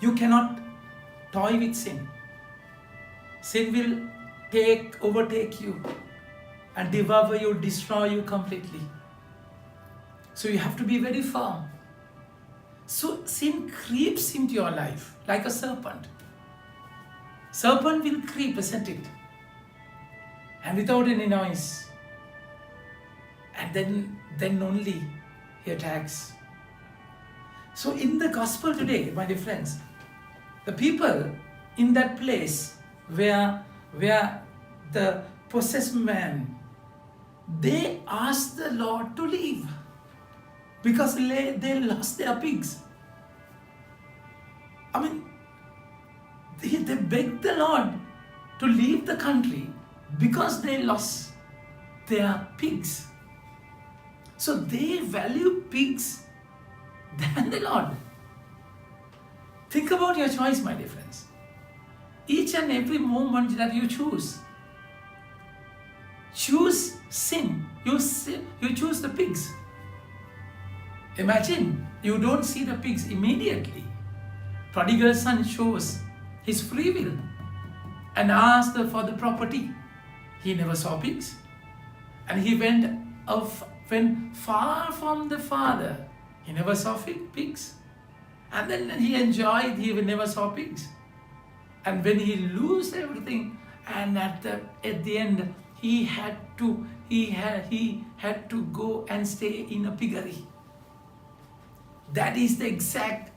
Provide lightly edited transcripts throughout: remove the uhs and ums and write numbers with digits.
You cannot toy with sin. Sin will overtake you and devour you, destroy you completely. So you have to be very firm. So sin creeps into your life like a serpent. Serpent will creep, isn't it? And without any noise. And then only he attacks. So in the gospel today, my dear friends, the people in that place where the possessed man, they asked the Lord to leave because they lost their pigs. I mean, they begged the Lord to leave the country because they lost their pigs. So they value pigs than the Lord. Think about your choice, my dear friends. Each and every moment that you choose sin. You choose the pigs. Imagine you don't see the pigs immediately. Prodigal son shows his free will and asked for the property. He never saw pigs. And he went far from the father. He never saw pigs. And then he enjoyed, he never saw pigs. And when he lose everything, and at the end, he had to go and stay in a piggery. That is the exact,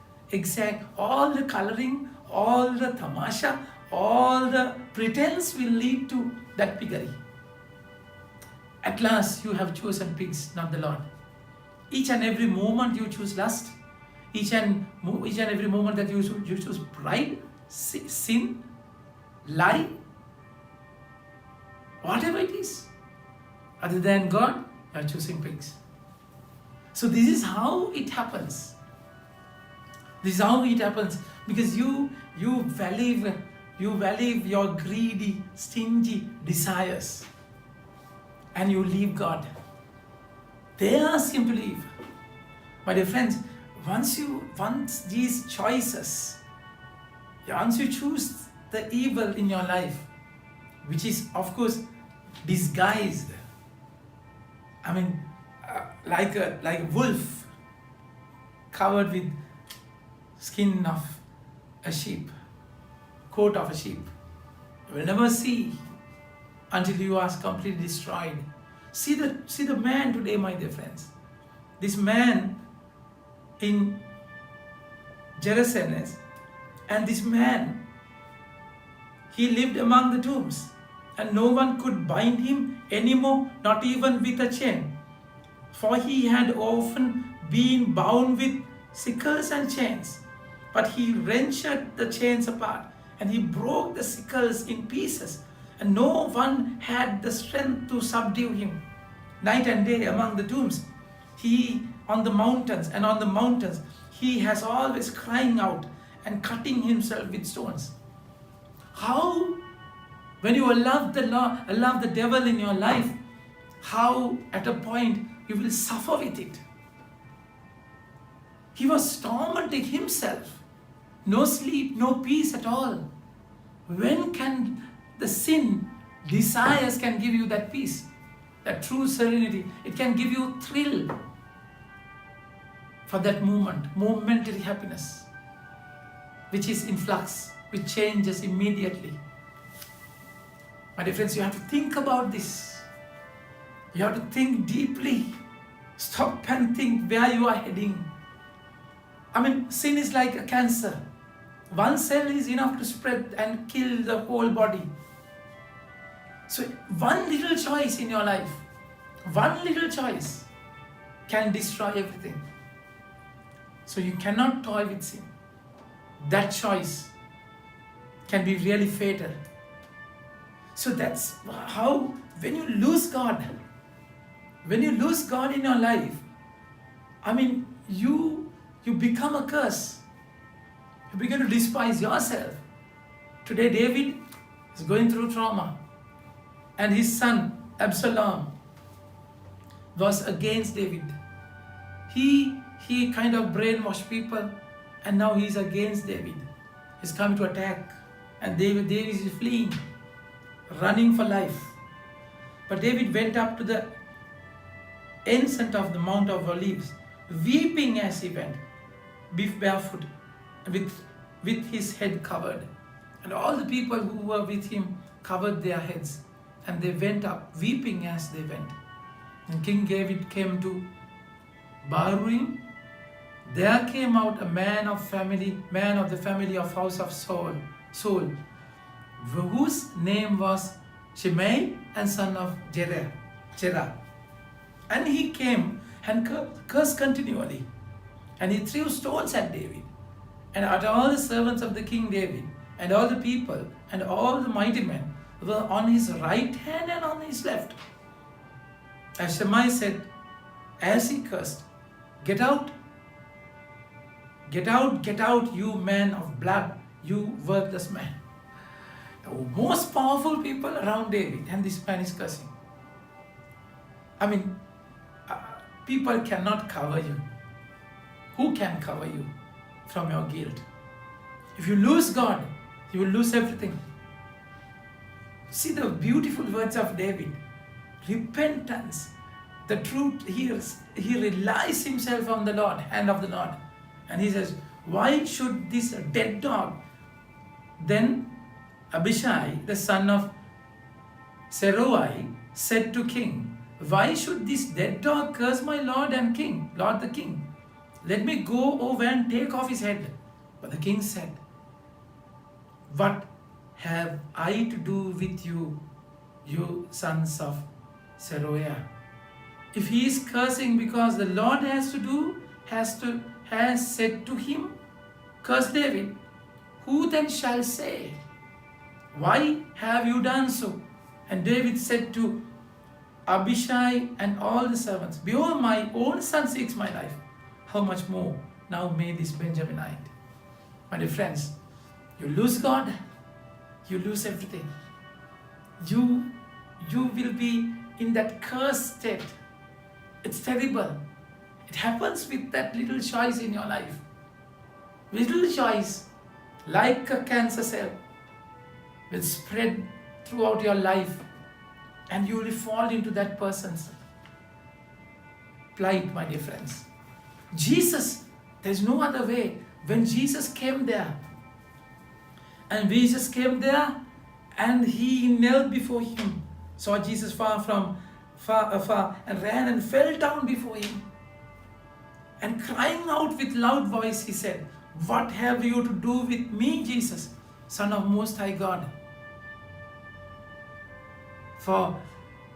all the coloring, all the tamasha, all the pretense will lead to that piggery. At last, you have chosen pigs, not the Lord. Each and every moment you choose lust, each and every moment that you choose pride, sin, lie, whatever it is, other than God, you are choosing pigs. So this is how it happens. This is how it happens because you value your greedy, stingy desires, and you leave God. They are simply evil. My dear friends, once these choices, once you choose the evil in your life, which is of course disguised, I mean, like a wolf covered with skin of a sheep, coat of a sheep. You will never see until you are completely destroyed. See the man today, my dear friends. This man in Jerusalem, and this man, he lived among the tombs, and no one could bind him anymore, not even with a chain. For he had often been bound with sickles and chains. But he wrenched the chains apart, and he broke the sickles in pieces, and no one had the strength to subdue him. Night and day among the tombs, on the mountains, he has always crying out and cutting himself with stones. How, when you allow the devil in your life, how at a point you will suffer with it. He was tormenting himself. No sleep, no peace at all. When can the sin, desires can give you that peace, that true serenity? It can give you thrill for that momentary happiness, which is in flux, which changes immediately. My dear friends, you have to think about this. You have to think deeply. Stop and think where you are heading. I mean, sin is like a cancer. One cell is enough to spread and kill the whole body. So one little choice in your life, one little choice can destroy everything. So you cannot toy with sin. That choice can be really fatal. So that's how, when you lose God in your life, I mean, you become a curse. You begin to despise yourself. Today David is going through trauma, and his son Absalom was against David. He kind of brainwashed people, and now he's against David. is coming to attack, and David is fleeing, running for life. But David went up to the ensign of the Mount of Olives, weeping as he went, barefoot, with his head covered. And all the people who were with him covered their heads, and they went up, weeping as they went. And King David came to Bahurim. There came out a man of the family of house of Saul, whose name was Shimei, and son of Jerah. And he came and cursed continually. And he threw stones at David, and at all the servants of the king David, and all the people, and all the mighty men were on his right hand and on his left. As Shimei said, as he cursed, "Get out, get out, get out, you man of blood, you worthless man." The most powerful people around David, and this man is cursing. I mean, people cannot cover you. Who can cover you from your guilt? If you lose God, you will lose everything. See the beautiful words of David. Repentance, the truth. He relies himself on the Lord, hand of the Lord. And he says, why should this dead dog? Then Abishai, the son of Zeruiah, said to king, why should this dead dog curse my Lord and king, Lord the king? Let me go over and take off his head. But the king said, what have I to do with you, you sons of Zeruiah? If he is cursing because the Lord has said to him, curse David, who then shall say, why have you done so? And David said to Abishai and all the servants, behold, my own son seeks my life. How much more now may this Benjaminite? My dear friends, you lose God, you lose everything. You will be in that cursed state. It's terrible. It happens with that little choice in your life. Little choice, like a cancer cell, will spread throughout your life, and you will fall into that person's plight, my dear friends. Jesus, there's no other way. When Jesus came there, and he knelt before him, saw Jesus far afar, and ran and fell down before him. And crying out with loud voice, he said, what have you to do with me, Jesus, Son of Most High God? For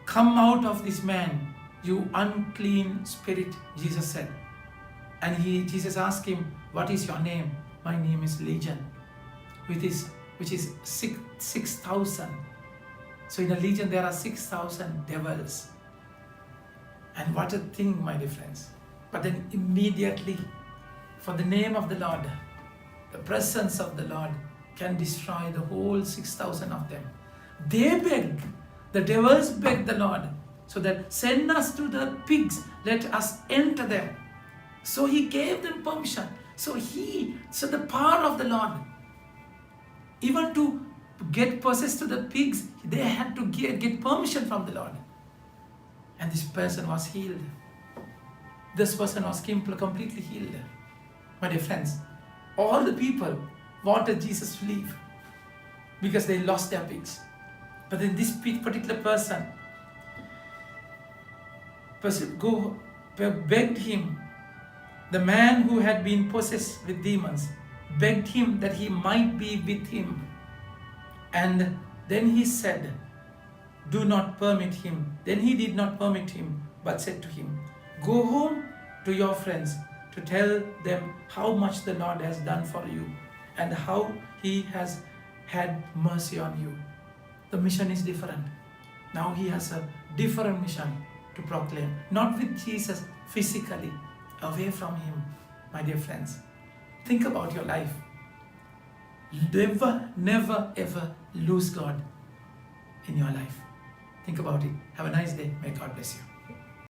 come out of this man, you unclean spirit, Jesus said. And Jesus asked him, what is your name? My name is Legion, which is 6,000. So in a legion there are 6,000 devils. And what a thing, my dear friends. But then immediately, for the name of the Lord, the presence of the Lord can destroy the whole 6,000 of them. They begged, the devils begged the Lord, so that send us to the pigs, let us enter them. So he gave them permission. So the power of the Lord, even to get possessed to the pigs, they had to get permission from the Lord. And this person was healed. This person was completely healed. My dear friends, all the people wanted Jesus to leave because they lost their pigs. But then this particular person begged him, the man who had been possessed with demons, begged him that he might be with him. And then he said, do not permit him. Then he did not permit him, but said to him, go home to your friends to tell them how much the Lord has done for you and how he has had mercy on you. The mission is different. Now he has a different mission to proclaim, not with Jesus physically, away from him. My dear friends, think about your life. Never ever lose God in your life. Think about it. Have a nice day. May God bless you.